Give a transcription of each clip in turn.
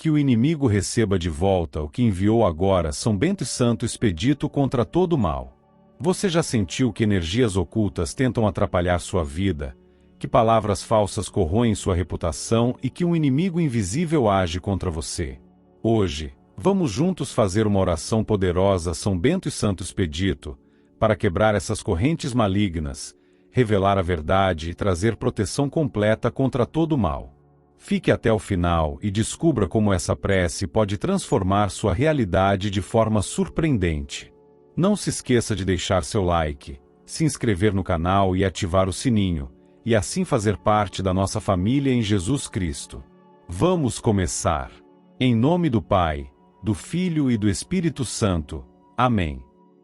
Que o inimigo receba de volta o que enviou agora São Bento e Santo Expedito contra todo o mal. Você já sentiu que energias ocultas tentam atrapalhar sua vida, que palavras falsas corroem sua reputação e que um inimigo invisível age contra você? Hoje, vamos juntos fazer uma oração poderosa a São Bento e Santo Expedito, para quebrar essas correntes malignas, revelar a verdade e trazer proteção completa contra todo o mal. Fique até o final e descubra como essa prece pode transformar sua realidade de forma surpreendente. Não se esqueça de deixar seu like, se inscrever no canal e ativar o sininho, e assim fazer parte da nossa família em Jesus Cristo. Vamos começar. Em nome do Pai, do Filho e do Espírito Santo. Amém.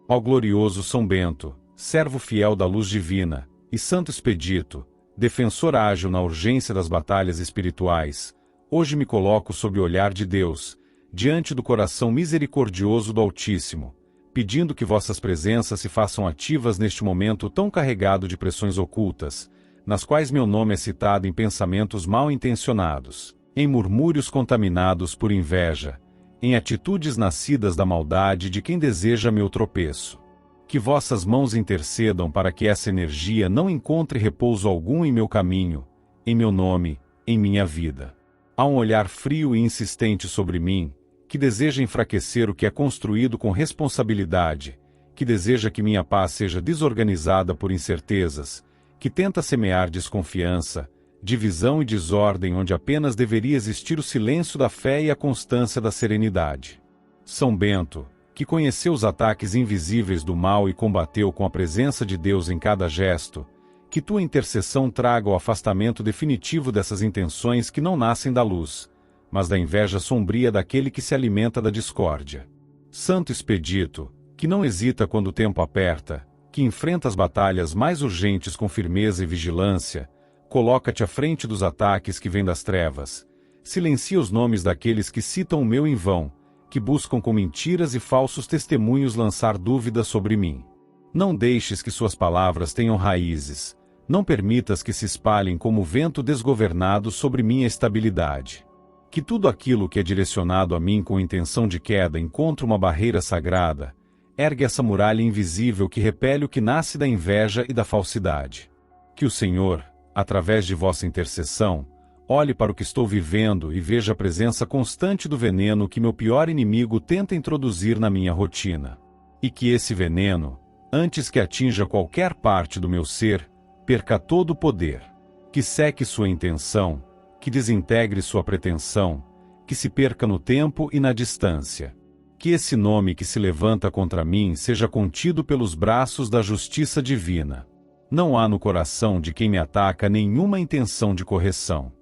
Ó glorioso São Bento, servo fiel da luz divina, e Santo Expedito, defensor ágil na urgência das batalhas espirituais, hoje me coloco sob o olhar de Deus, diante do coração misericordioso do Altíssimo, pedindo que vossas presenças se façam ativas neste momento tão carregado de pressões ocultas, nas quais meu nome é citado em pensamentos mal intencionados, em murmúrios contaminados por inveja, em atitudes nascidas da maldade de quem deseja meu tropeço. Que vossas mãos intercedam para que essa energia não encontre repouso algum em meu caminho, em meu nome, em minha vida. Há um olhar frio e insistente sobre mim, que deseja enfraquecer o que é construído com responsabilidade, que deseja que minha paz seja desorganizada por incertezas, que tenta semear desconfiança, divisão e desordem onde apenas deveria existir o silêncio da fé e a constância da serenidade. São Bento, que conheceu os ataques invisíveis do mal e combateu com a presença de Deus em cada gesto, que tua intercessão traga o afastamento definitivo dessas intenções que não nascem da luz, mas da inveja sombria daquele que se alimenta da discórdia. Santo Expedito, que não hesita quando o tempo aperta, que enfrenta as batalhas mais urgentes com firmeza e vigilância, coloca-te à frente dos ataques que vêm das trevas, silencia os nomes daqueles que citam o meu em vão, que buscam com mentiras e falsos testemunhos lançar dúvidas sobre mim. Não deixes que suas palavras tenham raízes, não permitas que se espalhem como vento desgovernado sobre minha estabilidade. Que tudo aquilo que é direcionado a mim com intenção de queda encontre uma barreira sagrada, ergue essa muralha invisível que repele o que nasce da inveja e da falsidade. Que o Senhor, através de vossa intercessão, olhe para o que estou vivendo e veja a presença constante do veneno que meu pior inimigo tenta introduzir na minha rotina. E que esse veneno, antes que atinja qualquer parte do meu ser, perca todo o poder. Que seque sua intenção, que desintegre sua pretensão, que se perca no tempo e na distância. Que esse nome que se levanta contra mim seja contido pelos braços da justiça divina. Não há no coração de quem me ataca nenhuma intenção de correção.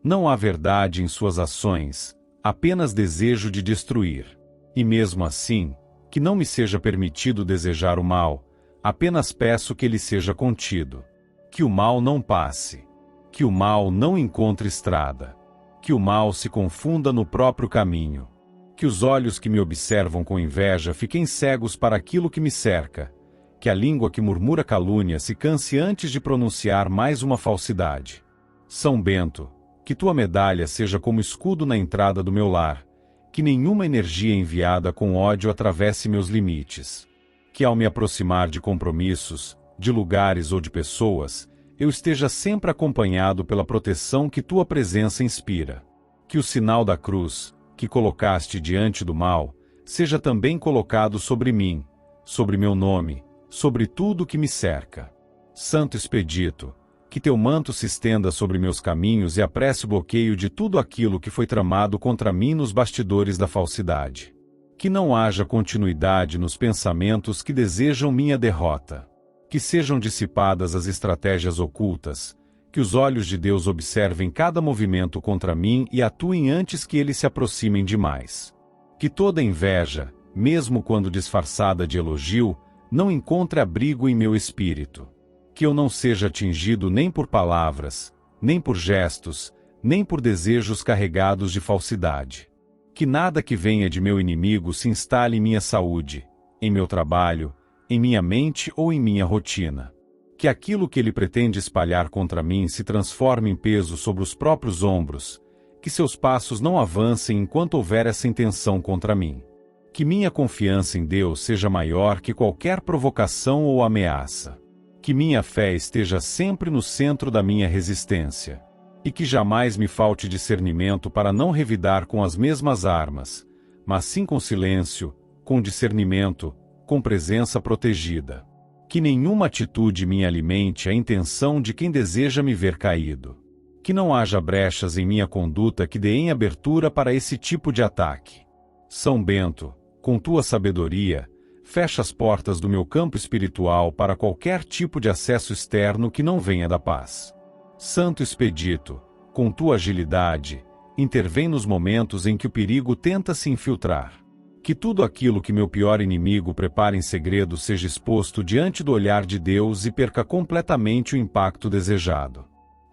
Não há verdade em suas ações, apenas desejo de destruir. E mesmo assim, que não me seja permitido desejar o mal, apenas peço que ele seja contido. Que o mal não passe. Que o mal não encontre estrada. Que o mal se confunda no próprio caminho. Que os olhos que me observam com inveja fiquem cegos para aquilo que me cerca. Que a língua que murmura calúnia se canse antes de pronunciar mais uma falsidade. São Bento, que tua medalha seja como escudo na entrada do meu lar, que nenhuma energia enviada com ódio atravesse meus limites. Que ao me aproximar de compromissos, de lugares ou de pessoas, eu esteja sempre acompanhado pela proteção que tua presença inspira. Que o sinal da cruz, que colocaste diante do mal, seja também colocado sobre mim, sobre meu nome, sobre tudo que me cerca. Santo Expedito, que teu manto se estenda sobre meus caminhos e apresse o bloqueio de tudo aquilo que foi tramado contra mim nos bastidores da falsidade. Que não haja continuidade nos pensamentos que desejam minha derrota. Que sejam dissipadas as estratégias ocultas, que os olhos de Deus observem cada movimento contra mim e atuem antes que eles se aproximem demais. Que toda inveja, mesmo quando disfarçada de elogio, não encontre abrigo em meu espírito. Que eu não seja atingido nem por palavras, nem por gestos, nem por desejos carregados de falsidade. Que nada que venha de meu inimigo se instale em minha saúde, em meu trabalho, em minha mente ou em minha rotina. Que aquilo que ele pretende espalhar contra mim se transforme em peso sobre os próprios ombros, Que seus passos não avancem enquanto houver essa intenção contra mim. Que minha confiança em Deus seja maior que qualquer provocação ou ameaça. Que minha fé esteja sempre no centro da minha resistência. E que jamais me falte discernimento para não revidar com as mesmas armas, mas sim com silêncio, com discernimento, com presença protegida. Que nenhuma atitude me alimente a intenção de quem deseja me ver caído. Que não haja brechas em minha conduta que deem abertura para esse tipo de ataque. São Bento, com tua sabedoria, fecha as portas do meu campo espiritual para qualquer tipo de acesso externo que não venha da paz. Santo Expedito, com tua agilidade, intervém nos momentos em que o perigo tenta se infiltrar. Que tudo aquilo que meu pior inimigo prepara em segredo seja exposto diante do olhar de Deus e perca completamente o impacto desejado.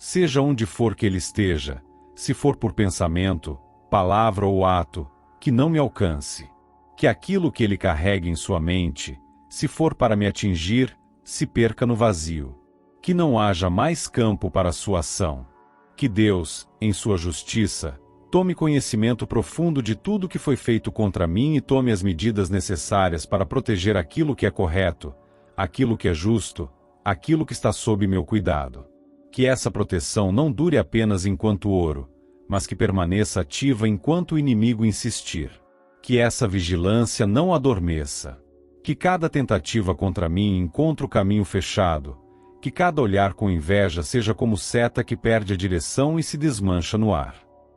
Seja onde for que ele esteja, se for por pensamento, palavra ou ato, que não me alcance. Que aquilo que ele carregue em sua mente, se for para me atingir, se perca no vazio. Que não haja mais campo para sua ação. Que Deus, em sua justiça, tome conhecimento profundo de tudo que foi feito contra mim e tome as medidas necessárias para proteger aquilo que é correto, aquilo que é justo, aquilo que está sob meu cuidado. Que essa proteção não dure apenas enquanto ouro, mas que permaneça ativa enquanto o inimigo insistir. Que essa vigilância não adormeça. Que cada tentativa contra mim encontre o caminho fechado. Que cada olhar com inveja seja como seta que perde a direção e se desmancha no ar.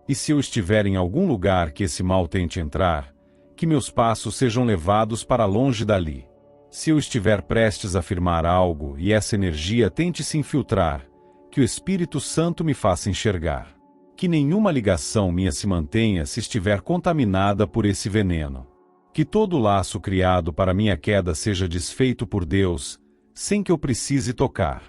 E se eu estiver em algum lugar que esse mal tente entrar, que meus passos sejam levados para longe dali. Se eu estiver prestes a afirmar algo e essa energia tente se infiltrar, que o Espírito Santo me faça enxergar. Que nenhuma ligação minha se mantenha se estiver contaminada por esse veneno. Que todo laço criado para minha queda seja desfeito por Deus, sem que eu precise tocar.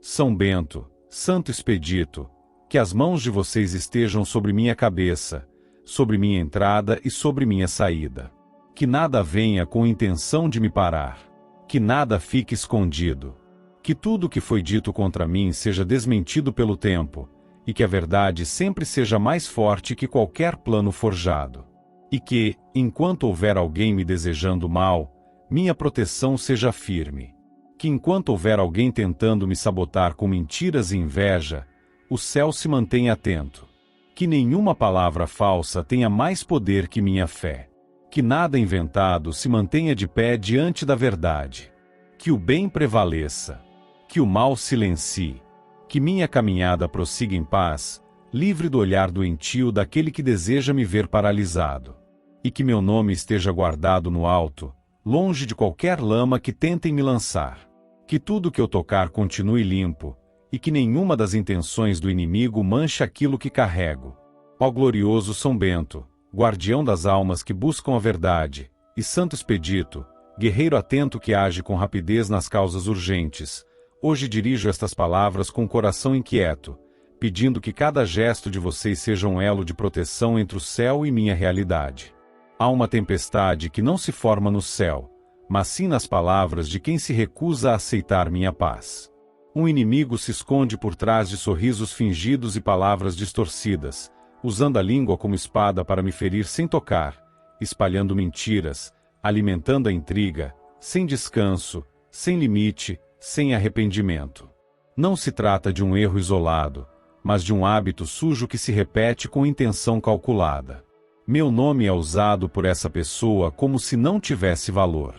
São Bento, Santo Expedito, que as mãos de vocês estejam sobre minha cabeça, sobre minha entrada e sobre minha saída. Que nada venha com intenção de me parar. Que nada fique escondido. Que tudo que foi dito contra mim seja desmentido pelo tempo, e que a verdade sempre seja mais forte que qualquer plano forjado. E que, enquanto houver alguém me desejando mal, minha proteção seja firme. Que enquanto houver alguém tentando me sabotar com mentiras e inveja, o céu se mantenha atento. Que nenhuma palavra falsa tenha mais poder que minha fé. Que nada inventado se mantenha de pé diante da verdade. Que o bem prevaleça. Que o mal silencie. Que minha caminhada prossiga em paz, livre do olhar doentio daquele que deseja me ver paralisado. E que meu nome esteja guardado no alto, longe de qualquer lama que tentem me lançar. Que tudo que eu tocar continue limpo, e que nenhuma das intenções do inimigo manche aquilo que carrego. Ó glorioso São Bento, guardião das almas que buscam a verdade, e Santo Expedito, guerreiro atento que age com rapidez nas causas urgentes, hoje dirijo estas palavras com o coração inquieto, pedindo que cada gesto de vocês seja um elo de proteção entre o céu e minha realidade. Há uma tempestade que não se forma no céu, mas sim nas palavras de quem se recusa a aceitar minha paz. Um inimigo se esconde por trás de sorrisos fingidos e palavras distorcidas, usando a língua como espada para me ferir sem tocar, espalhando mentiras, alimentando a intriga, sem descanso, sem limite, sem arrependimento. Não se trata de um erro isolado, mas de um hábito sujo que se repete com intenção calculada. Meu nome é usado por essa pessoa como se não tivesse valor.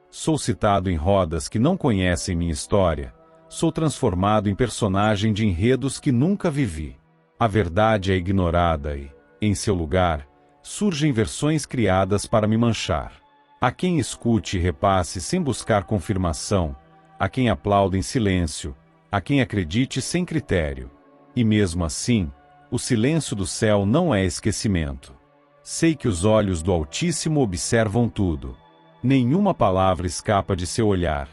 Sou citado em rodas que não conhecem minha história, sou transformado em personagem de enredos que nunca vivi. A verdade é ignorada e, em seu lugar, surgem versões criadas para me manchar. Há quem escute e repasse sem buscar confirmação, há quem aplaude em silêncio, há quem acredite sem critério. E mesmo assim, o silêncio do céu não é esquecimento. Sei que os olhos do Altíssimo observam tudo. Nenhuma palavra escapa de seu olhar,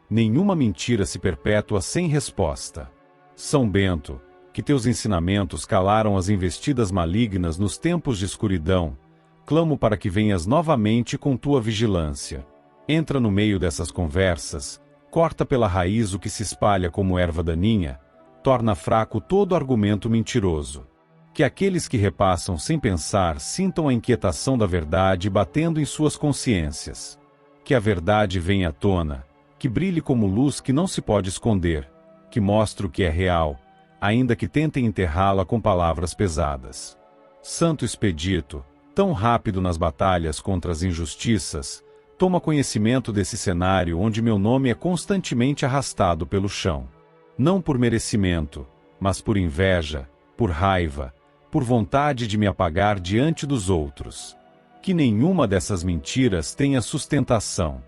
nenhuma mentira se perpétua sem resposta. São Bento, que teus ensinamentos calaram as investidas malignas nos tempos de escuridão, clamo para que venhas novamente com tua vigilância. Entra no meio dessas conversas, corta pela raiz o que se espalha como erva daninha, torna fraco todo argumento mentiroso. Que aqueles que repassam sem pensar sintam a inquietação da verdade batendo em suas consciências. Que a verdade venha à tona, que brilhe como luz que não se pode esconder, que mostre o que é real, ainda que tentem enterrá-la com palavras pesadas. Santo Expedito, tão rápido nas batalhas contra as injustiças, toma conhecimento desse cenário onde meu nome é constantemente arrastado pelo chão. Não por merecimento, mas por inveja, por raiva, por vontade de me apagar diante dos outros. Que nenhuma dessas mentiras tenha sustentação.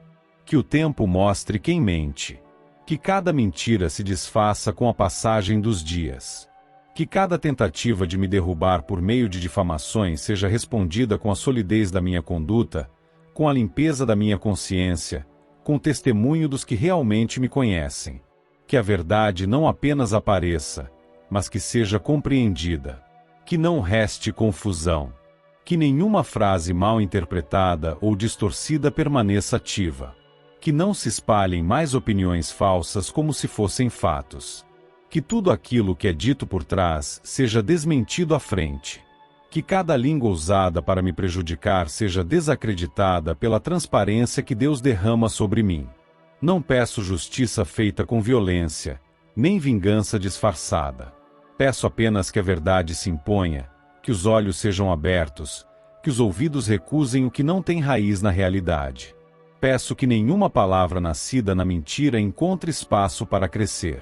Que o tempo mostre quem mente. Que cada mentira se desfaça com a passagem dos dias. Que cada tentativa de me derrubar por meio de difamações seja respondida com a solidez da minha conduta, com a limpeza da minha consciência, com o testemunho dos que realmente me conhecem. Que a verdade não apenas apareça, mas que seja compreendida. Que não reste confusão. Que nenhuma frase mal interpretada ou distorcida permaneça ativa. Que não se espalhem mais opiniões falsas como se fossem fatos. Que tudo aquilo que é dito por trás seja desmentido à frente. Que cada língua usada para me prejudicar seja desacreditada pela transparência que Deus derrama sobre mim. Não peço justiça feita com violência, nem vingança disfarçada. Peço apenas que a verdade se imponha, que os olhos sejam abertos, que os ouvidos recusem o que não tem raiz na realidade. Peço que nenhuma palavra nascida na mentira encontre espaço para crescer.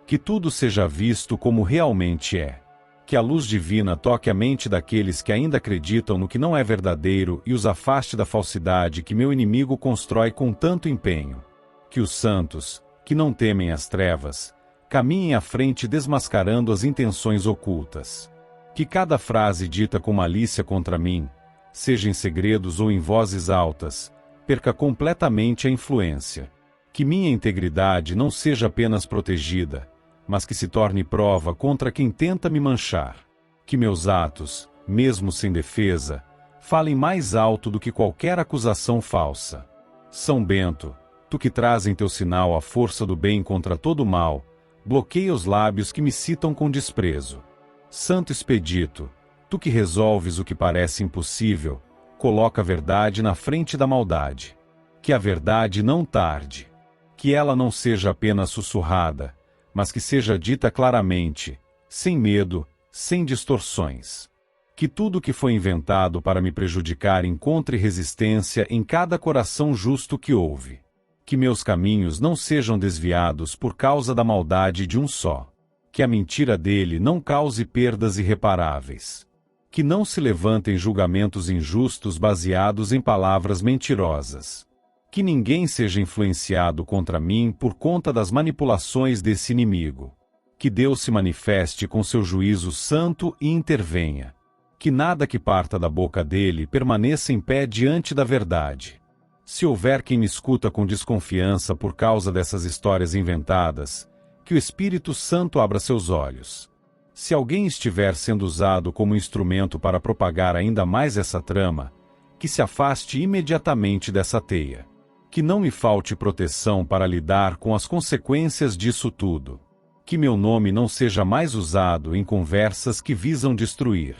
Que tudo seja visto como realmente é. Que a luz divina toque a mente daqueles que ainda acreditam no que não é verdadeiro e os afaste da falsidade que meu inimigo constrói com tanto empenho. Que os santos, que não temem as trevas, caminhem à frente desmascarando as intenções ocultas. Que cada frase dita com malícia contra mim, seja em segredos ou em vozes altas, perca completamente a influência. Que minha integridade não seja apenas protegida, mas que se torne prova contra quem tenta me manchar. Que meus atos, mesmo sem defesa, falem mais alto do que qualquer acusação falsa. São Bento, tu que traz em teu sinal a força do bem contra todo o mal, bloqueia os lábios que me citam com desprezo. Santo Expedito, tu que resolves o que parece impossível, coloca a verdade na frente da maldade. Que a verdade não tarde. Que ela não seja apenas sussurrada, mas que seja dita claramente, sem medo, sem distorções. Que tudo que foi inventado para me prejudicar encontre resistência em cada coração justo que ouve. Que meus caminhos não sejam desviados por causa da maldade de um só. Que a mentira dele não cause perdas irreparáveis. Que não se levantem julgamentos injustos baseados em palavras mentirosas. Que ninguém seja influenciado contra mim por conta das manipulações desse inimigo. Que Deus se manifeste com seu juízo santo e intervenha. Que nada que parta da boca dele permaneça em pé diante da verdade. Se houver quem me escuta com desconfiança por causa dessas histórias inventadas, que o Espírito Santo abra seus olhos. Se alguém estiver sendo usado como instrumento para propagar ainda mais essa trama, que se afaste imediatamente dessa teia. Que não me falte proteção para lidar com as consequências disso tudo. Que meu nome não seja mais usado em conversas que visam destruir.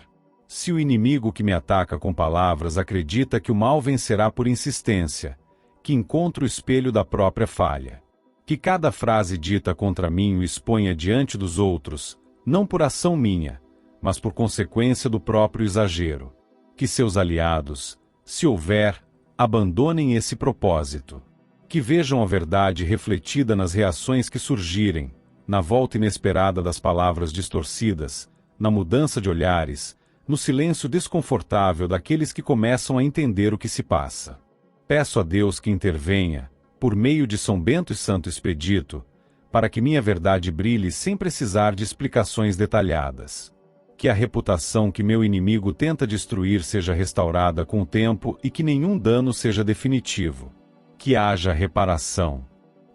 Se o inimigo que me ataca com palavras acredita que o mal vencerá por insistência, que encontre o espelho da própria falha. Que cada frase dita contra mim o exponha diante dos outros, não por ação minha, mas por consequência do próprio exagero. Que seus aliados, se houver, abandonem esse propósito. Que vejam a verdade refletida nas reações que surgirem, na volta inesperada das palavras distorcidas, na mudança de olhares, no silêncio desconfortável daqueles que começam a entender o que se passa. Peço a Deus que intervenha, por meio de São Bento e Santo Expedito, para que minha verdade brilhe sem precisar de explicações detalhadas. Que a reputação que meu inimigo tenta destruir seja restaurada com o tempo e que nenhum dano seja definitivo. Que haja reparação.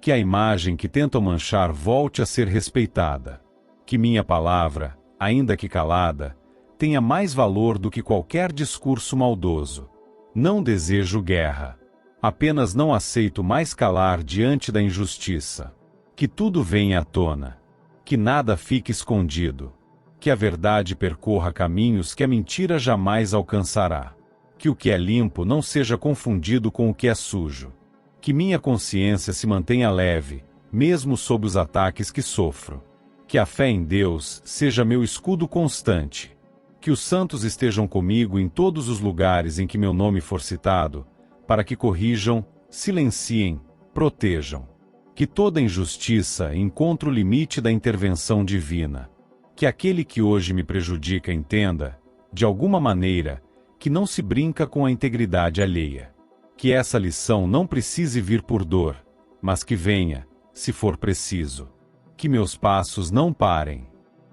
Que a imagem que tentam manchar volte a ser respeitada. Que minha palavra, ainda que calada, tenha mais valor do que qualquer discurso maldoso. Não desejo guerra. Apenas não aceito mais calar diante da injustiça. Que tudo venha à tona. Que nada fique escondido. Que que a verdade percorra caminhos que a mentira jamais alcançará. Que o que é limpo não seja confundido com o que é sujo. Que minha consciência se mantenha leve, mesmo sob os ataques que sofro. Que a fé em Deus seja meu escudo constante. Que os santos estejam comigo em todos os lugares em que meu nome for citado, para que corrijam, silenciem, protejam. Que toda injustiça encontre o limite da intervenção divina. Que aquele que hoje me prejudica entenda, de alguma maneira, que não se brinca com a integridade alheia. Que essa lição não precise vir por dor, mas que venha, se for preciso. Que meus passos não parem.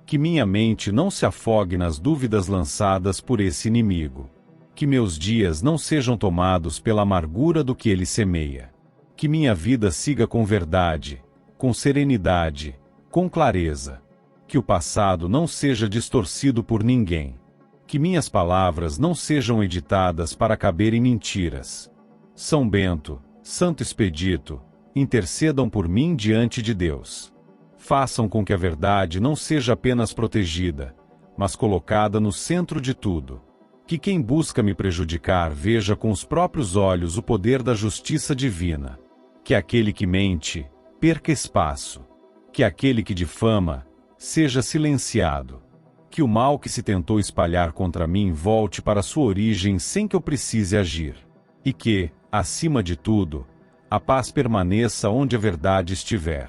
Que minha mente não se afogue nas dúvidas lançadas por esse inimigo. Que meus dias não sejam tomados pela amargura do que ele semeia. Que minha vida siga com verdade, com serenidade, com clareza. Que o passado não seja distorcido por ninguém. Que minhas palavras não sejam editadas para caber em mentiras. São Bento, Santo Expedito, intercedam por mim diante de Deus. Façam com que a verdade não seja apenas protegida, mas colocada no centro de tudo. Que quem busca me prejudicar veja com os próprios olhos o poder da justiça divina. Que aquele que mente, perca espaço. Que aquele que difama, seja silenciado. Que o mal que se tentou espalhar contra mim volte para sua origem sem que eu precise agir. E que, acima de tudo, a paz permaneça onde a verdade estiver.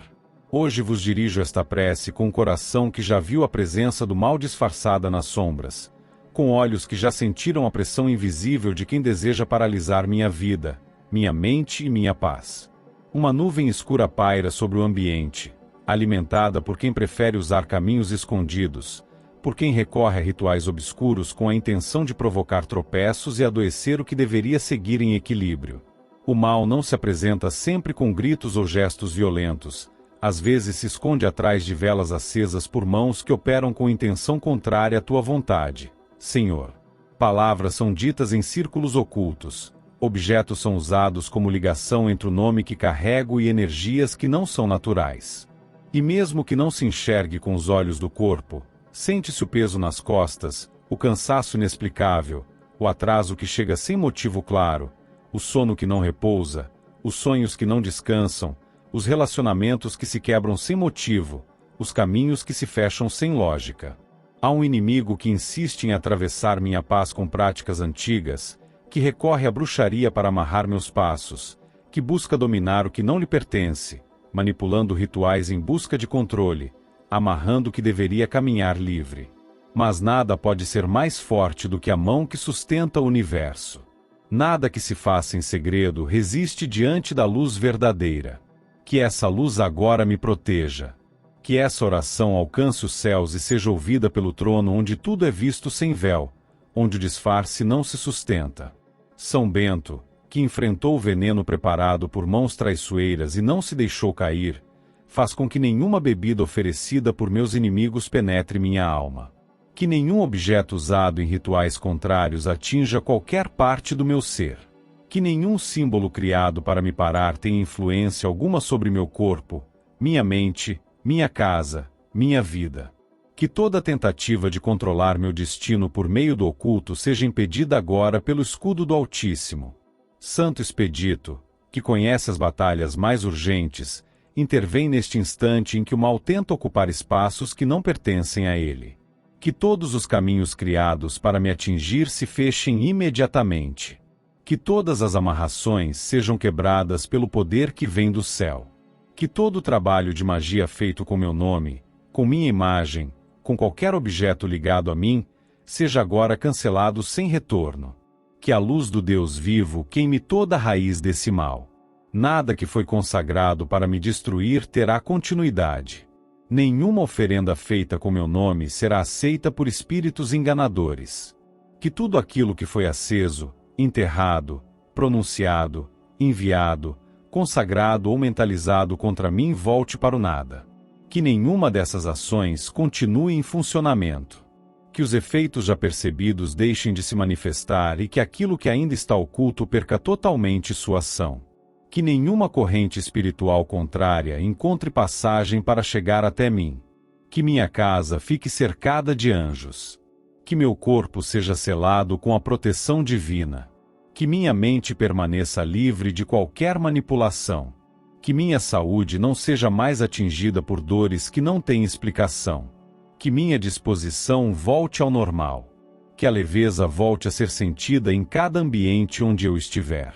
Hoje vos dirijo esta prece com um coração que já viu a presença do mal disfarçada nas sombras, com olhos que já sentiram a pressão invisível de quem deseja paralisar minha vida, minha mente e minha paz. Uma nuvem escura paira sobre o ambiente, alimentada por quem prefere usar caminhos escondidos, por quem recorre a rituais obscuros com a intenção de provocar tropeços e adoecer o que deveria seguir em equilíbrio. O mal não se apresenta sempre com gritos ou gestos violentos, às vezes se esconde atrás de velas acesas por mãos que operam com intenção contrária à tua vontade, Senhor. Palavras são ditas em círculos ocultos, objetos são usados como ligação entre o nome que carrego e energias que não são naturais. E mesmo que não se enxergue com os olhos do corpo, sente-se o peso nas costas, o cansaço inexplicável, o atraso que chega sem motivo claro, o sono que não repousa, os sonhos que não descansam, os relacionamentos que se quebram sem motivo, os caminhos que se fecham sem lógica. Há um inimigo que insiste em atravessar minha paz com práticas antigas, que recorre à bruxaria para amarrar meus passos, que busca dominar o que não lhe pertence, manipulando rituais em busca de controle, amarrando o que deveria caminhar livre. Mas nada pode ser mais forte do que a mão que sustenta o universo. Nada que se faça em segredo resiste diante da luz verdadeira. Que essa luz agora me proteja. Que essa oração alcance os céus e seja ouvida pelo trono onde tudo é visto sem véu, onde o disfarce não se sustenta. São Bento, que enfrentou o veneno preparado por mãos traiçoeiras e não se deixou cair, faz com que nenhuma bebida oferecida por meus inimigos penetre minha alma. Que nenhum objeto usado em rituais contrários atinja qualquer parte do meu ser. Que nenhum símbolo criado para me parar tenha influência alguma sobre meu corpo, minha mente, minha casa, minha vida. Que toda tentativa de controlar meu destino por meio do oculto seja impedida agora pelo escudo do Altíssimo. Santo Expedito, que conhece as batalhas mais urgentes, intervém neste instante em que o mal tenta ocupar espaços que não pertencem a ele. Que todos os caminhos criados para me atingir se fechem imediatamente. Que todas as amarrações sejam quebradas pelo poder que vem do céu. Que todo o trabalho de magia feito com meu nome, com minha imagem, com qualquer objeto ligado a mim, seja agora cancelado sem retorno. Que a luz do Deus vivo queime toda a raiz desse mal. Nada que foi consagrado para me destruir terá continuidade. Nenhuma oferenda feita com meu nome será aceita por espíritos enganadores. Que tudo aquilo que foi aceso, enterrado, pronunciado, enviado, consagrado ou mentalizado contra mim volte para o nada. Que nenhuma dessas ações continue em funcionamento. Que os efeitos já percebidos deixem de se manifestar e que aquilo que ainda está oculto perca totalmente sua ação. Que nenhuma corrente espiritual contrária encontre passagem para chegar até mim. Que minha casa fique cercada de anjos. Que meu corpo seja selado com a proteção divina. Que minha mente permaneça livre de qualquer manipulação. Que minha saúde não seja mais atingida por dores que não têm explicação. Que minha disposição volte ao normal. Que a leveza volte a ser sentida em cada ambiente onde eu estiver.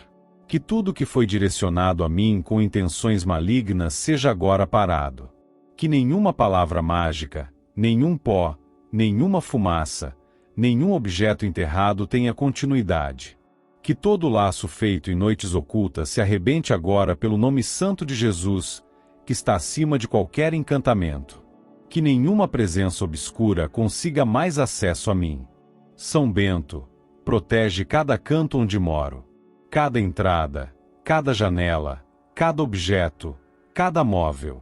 Que tudo que foi direcionado a mim com intenções malignas seja agora parado. Que nenhuma palavra mágica, nenhum pó, nenhuma fumaça, nenhum objeto enterrado tenha continuidade. Que todo laço feito em noites ocultas se arrebente agora pelo nome santo de Jesus, que está acima de qualquer encantamento. Que nenhuma presença obscura consiga mais acesso a mim. São Bento, protege cada canto onde moro, cada entrada, cada janela, cada objeto, cada móvel.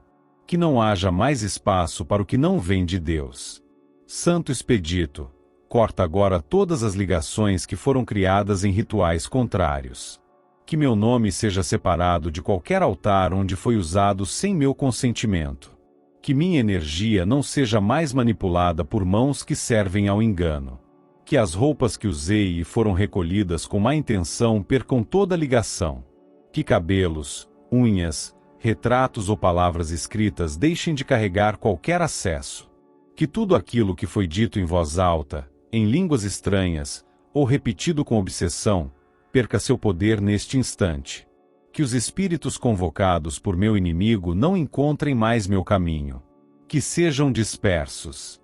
Que não haja mais espaço para o que não vem de Deus. Santo Expedito, corta agora todas as ligações que foram criadas em rituais contrários. Que meu nome seja separado de qualquer altar onde foi usado sem meu consentimento. Que minha energia não seja mais manipulada por mãos que servem ao engano. Que as roupas que usei e foram recolhidas com má intenção percam toda ligação. Que cabelos, unhas, retratos ou palavras escritas deixem de carregar qualquer acesso. Que tudo aquilo que foi dito em voz alta, em línguas estranhas, ou repetido com obsessão, perca seu poder neste instante. Que os espíritos convocados por meu inimigo não encontrem mais meu caminho. Que sejam dispersos.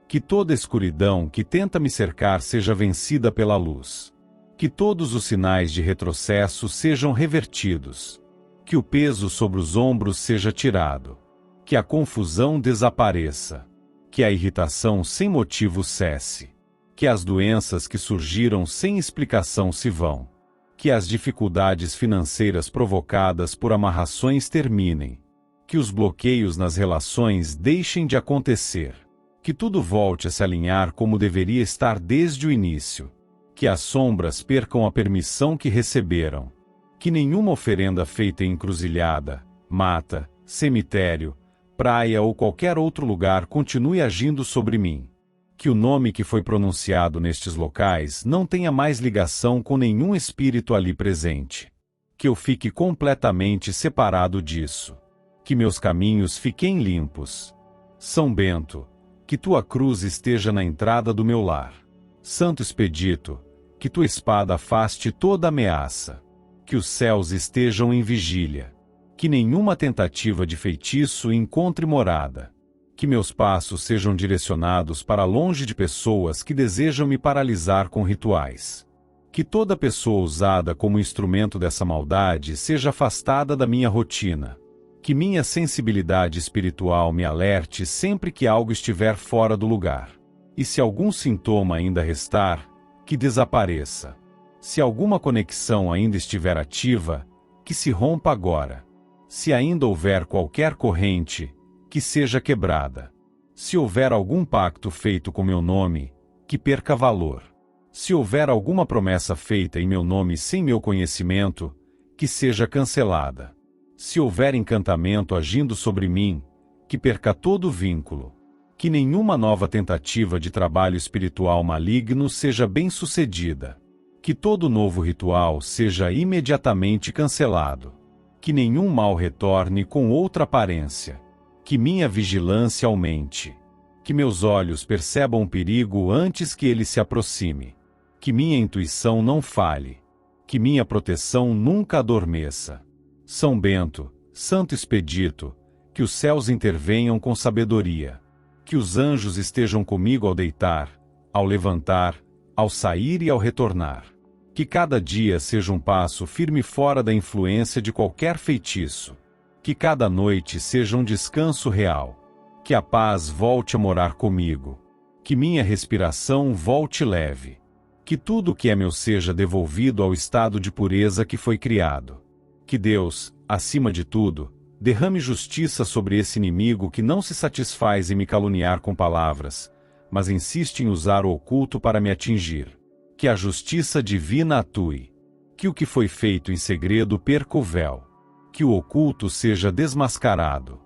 Que toda escuridão que tenta me cercar seja vencida pela luz. Que todos os sinais de retrocesso sejam revertidos. Que o peso sobre os ombros seja tirado. Que a confusão desapareça. Que a irritação sem motivo cesse. Que as doenças que surgiram sem explicação se vão. Que as dificuldades financeiras provocadas por amarrações terminem. Que os bloqueios nas relações deixem de acontecer. Que tudo volte a se alinhar como deveria estar desde o início. Que as sombras percam a permissão que receberam. Que nenhuma oferenda feita em encruzilhada, mata, cemitério, praia ou qualquer outro lugar continue agindo sobre mim. Que o nome que foi pronunciado nestes locais não tenha mais ligação com nenhum espírito ali presente. Que eu fique completamente separado disso. Que meus caminhos fiquem limpos. São Bento, que tua cruz esteja na entrada do meu lar. Santo Expedito, que tua espada afaste toda ameaça. Que os céus estejam em vigília. Que nenhuma tentativa de feitiço encontre morada. Que meus passos sejam direcionados para longe de pessoas que desejam me paralisar com rituais. Que toda pessoa usada como instrumento dessa maldade seja afastada da minha rotina. Que minha sensibilidade espiritual me alerte sempre que algo estiver fora do lugar. E se algum sintoma ainda restar, que desapareça. Se alguma conexão ainda estiver ativa, que se rompa agora. Se ainda houver qualquer corrente, que seja quebrada. Se houver algum pacto feito com meu nome, que perca valor. Se houver alguma promessa feita em meu nome sem meu conhecimento, que seja cancelada. Se houver encantamento agindo sobre mim, que perca todo o vínculo. Que nenhuma nova tentativa de trabalho espiritual maligno seja bem-sucedida. Que todo novo ritual seja imediatamente cancelado. Que nenhum mal retorne com outra aparência. Que minha vigilância aumente. Que meus olhos percebam o perigo antes que ele se aproxime. Que minha intuição não falhe. Que minha proteção nunca adormeça. São Bento, Santo Expedito, que os céus intervenham com sabedoria. Que os anjos estejam comigo ao deitar, ao levantar, ao sair e ao retornar. Que cada dia seja um passo firme fora da influência de qualquer feitiço. Que cada noite seja um descanso real. Que a paz volte a morar comigo. Que minha respiração volte leve. Que tudo o que é meu seja devolvido ao estado de pureza que foi criado. Que Deus, acima de tudo, derrame justiça sobre esse inimigo que não se satisfaz em me caluniar com palavras, mas insiste em usar o oculto para me atingir. Que a justiça divina atue. Que o que foi feito em segredo perca o véu. Que o oculto seja desmascarado.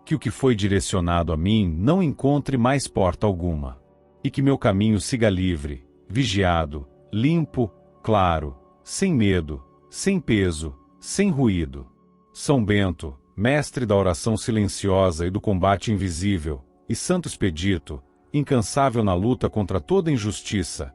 Que o que foi direcionado a mim não encontre mais porta alguma. E que meu caminho siga livre, vigiado, limpo, claro, sem medo, sem peso, sem ruído. São Bento, mestre da oração silenciosa e do combate invisível, e Santo Expedito, incansável na luta contra toda injustiça,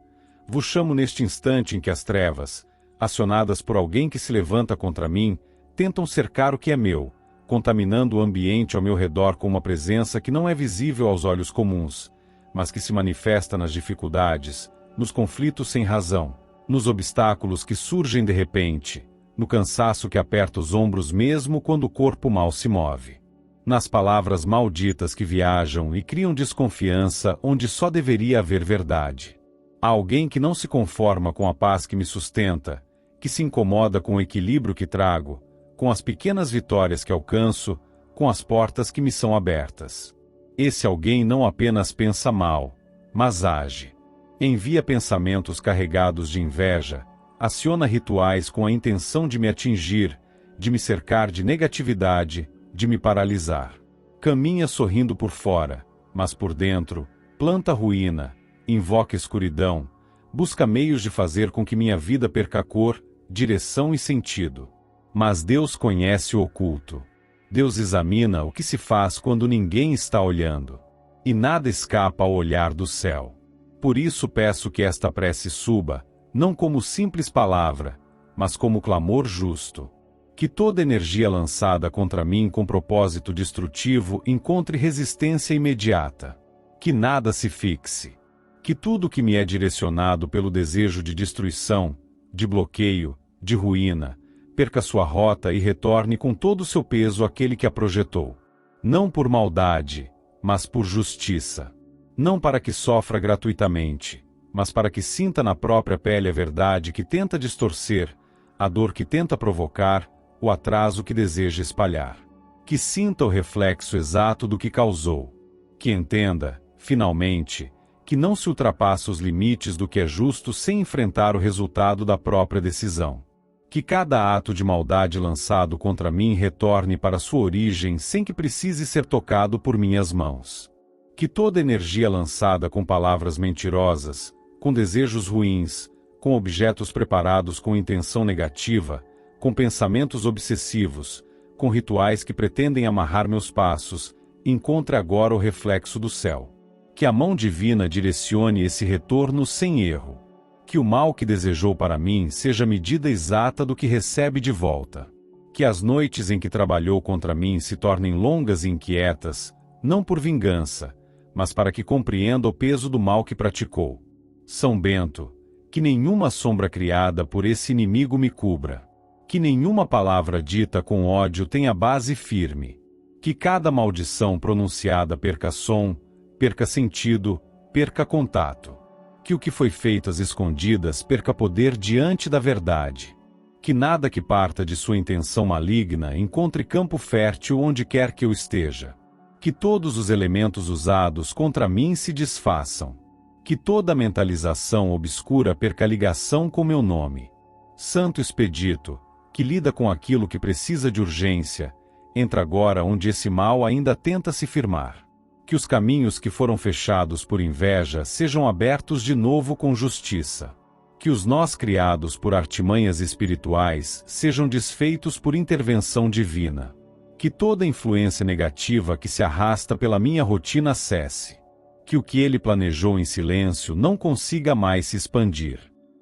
vos chamo neste instante em que as trevas, acionadas por alguém que se levanta contra mim, tentam cercar o que é meu, contaminando o ambiente ao meu redor com uma presença que não é visível aos olhos comuns, mas que se manifesta nas dificuldades, nos conflitos sem razão, nos obstáculos que surgem de repente, no cansaço que aperta os ombros mesmo quando o corpo mal se move, nas palavras malditas que viajam e criam desconfiança onde só deveria haver verdade. Há alguém que não se conforma com a paz que me sustenta, que se incomoda com o equilíbrio que trago, com as pequenas vitórias que alcanço, com as portas que me são abertas. Esse alguém não apenas pensa mal, mas age. Envia pensamentos carregados de inveja, aciona rituais com a intenção de me atingir, de me cercar de negatividade, de me paralisar. Caminha sorrindo por fora, mas por dentro, planta ruína, invoca escuridão, busca meios de fazer com que minha vida perca cor, direção e sentido. Mas Deus conhece o oculto. Deus examina o que se faz quando ninguém está olhando. E nada escapa ao olhar do céu. Por isso peço que esta prece suba, não como simples palavra, mas como clamor justo. Que toda energia lançada contra mim com propósito destrutivo encontre resistência imediata. Que nada se fixe. Que tudo que me é direcionado pelo desejo de destruição, de bloqueio, de ruína, perca sua rota e retorne com todo o seu peso àquele que a projetou. Não por maldade, mas por justiça. Não para que sofra gratuitamente, mas para que sinta na própria pele a verdade que tenta distorcer, a dor que tenta provocar, o atraso que deseja espalhar. Que sinta o reflexo exato do que causou. Que entenda, finalmente, que não se ultrapassa os limites do que é justo sem enfrentar o resultado da própria decisão. Que cada ato de maldade lançado contra mim retorne para sua origem sem que precise ser tocado por minhas mãos. Que toda energia lançada com palavras mentirosas, com desejos ruins, com objetos preparados com intenção negativa, com pensamentos obsessivos, com rituais que pretendem amarrar meus passos, encontre agora o reflexo do céu. Que a mão divina direcione esse retorno sem erro. Que o mal que desejou para mim seja a medida exata do que recebe de volta. Que as noites em que trabalhou contra mim se tornem longas e inquietas, não por vingança, mas para que compreenda o peso do mal que praticou. São Bento, que nenhuma sombra criada por esse inimigo me cubra. Que nenhuma palavra dita com ódio tenha base firme. Que cada maldição pronunciada perca som, perca sentido, perca contato. Que o que foi feito às escondidas perca poder diante da verdade. Que nada que parta de sua intenção maligna encontre campo fértil onde quer que eu esteja. Que todos os elementos usados contra mim se desfaçam. Que toda mentalização obscura perca ligação com meu nome. Santo Expedito, que lida com aquilo que precisa de urgência, entra agora onde esse mal ainda tenta se firmar. Que os caminhos que foram fechados por inveja sejam abertos de novo com justiça. Que os nós criados por artimanhas espirituais sejam desfeitos por intervenção divina. Que toda influência negativa que se arrasta pela minha rotina cesse. Que o que ele planejou em silêncio não consiga mais se expandir.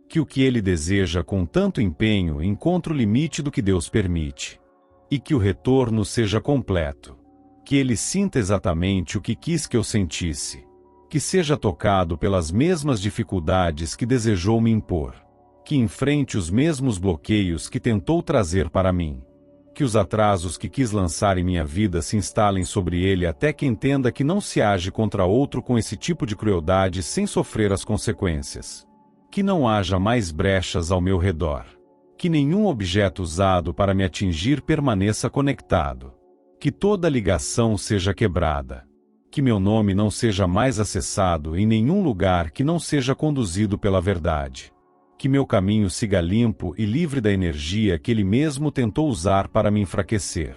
Que o que ele deseja com tanto empenho encontre o limite do que Deus permite. E que o retorno seja completo. Que ele sinta exatamente o que quis que eu sentisse. Que seja tocado pelas mesmas dificuldades que desejou me impor. Que enfrente os mesmos bloqueios que tentou trazer para mim. Que os atrasos que quis lançar em minha vida se instalem sobre ele até que entenda que não se age contra outro com esse tipo de crueldade sem sofrer as consequências. Que não haja mais brechas ao meu redor. Que nenhum objeto usado para me atingir permaneça conectado. Que toda ligação seja quebrada. Que meu nome não seja mais acessado em nenhum lugar que não seja conduzido pela verdade. Que meu caminho siga limpo e livre da energia que ele mesmo tentou usar para me enfraquecer.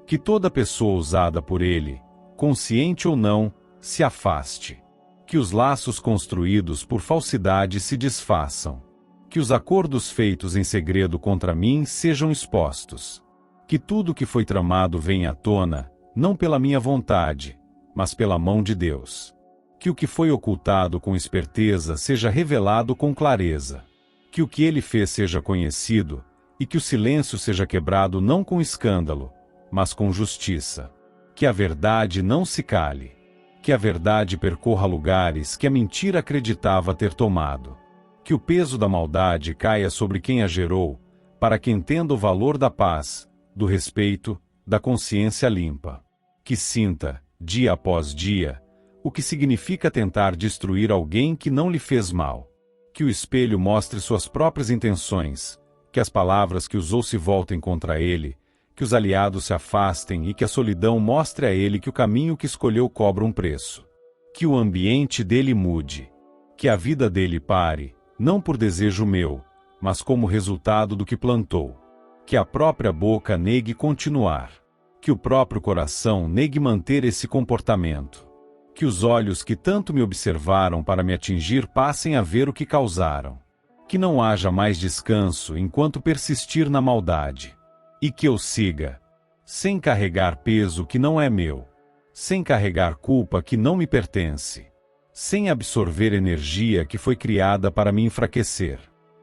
Que toda pessoa usada por ele, consciente ou não, se afaste. Que os laços construídos por falsidade se desfaçam. Que os acordos feitos em segredo contra mim sejam expostos. Que tudo que foi tramado venha à tona, não pela minha vontade, mas pela mão de Deus. Que o que foi ocultado com esperteza seja revelado com clareza. Que o que ele fez seja conhecido, e que o silêncio seja quebrado não com escândalo, mas com justiça. Que a verdade não se cale. Que a verdade percorra lugares que a mentira acreditava ter tomado. Que o peso da maldade caia sobre quem a gerou, para que entenda o valor da paz, do respeito, da consciência limpa. Que sinta, dia após dia, o que significa tentar destruir alguém que não lhe fez mal. Que o espelho mostre suas próprias intenções, que as palavras que usou se voltem contra ele, que os aliados se afastem e que a solidão mostre a ele que o caminho que escolheu cobra um preço. Que o ambiente dele mude. Que a vida dele pare, não por desejo meu, mas como resultado do que plantou. Que a própria boca negue continuar. Que o próprio coração negue manter esse comportamento. Que os olhos que tanto me observaram para me atingir passem a ver o que causaram. Que não haja mais descanso enquanto persistir na maldade. E que eu siga, sem carregar peso que não é meu, sem carregar culpa que não me pertence, sem absorver energia que foi criada para me enfraquecer.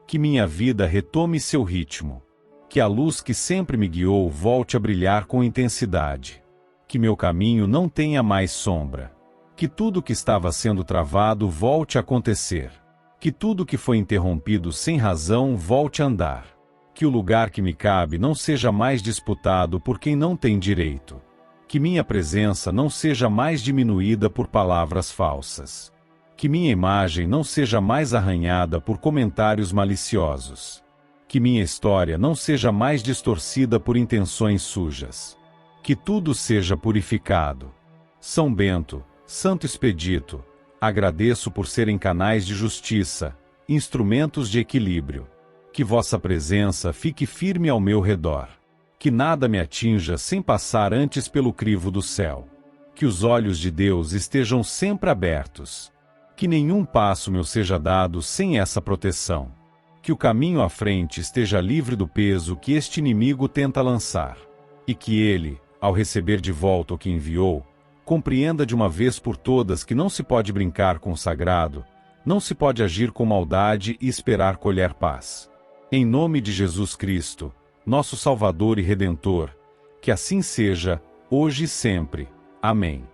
Que minha vida retome seu ritmo. Que a luz que sempre me guiou volte a brilhar com intensidade. Que meu caminho não tenha mais sombra. Que tudo que estava sendo travado volte a acontecer. Que tudo que foi interrompido sem razão volte a andar. Que o lugar que me cabe não seja mais disputado por quem não tem direito. Que minha presença não seja mais diminuída por palavras falsas. Que minha imagem não seja mais arranhada por comentários maliciosos. Que minha história não seja mais distorcida por intenções sujas. Que tudo seja purificado. São Bento, Santo Expedito, agradeço por serem canais de justiça, instrumentos de equilíbrio. Que vossa presença fique firme ao meu redor. Que nada me atinja sem passar antes pelo crivo do céu. Que os olhos de Deus estejam sempre abertos. Que nenhum passo meu seja dado sem essa proteção. Que o caminho à frente esteja livre do peso que este inimigo tenta lançar. E que ele, ao receber de volta o que enviou, compreenda de uma vez por todas que não se pode brincar com o sagrado, não se pode agir com maldade e esperar colher paz. Em nome de Jesus Cristo, nosso Salvador e Redentor, que assim seja, hoje e sempre. Amém.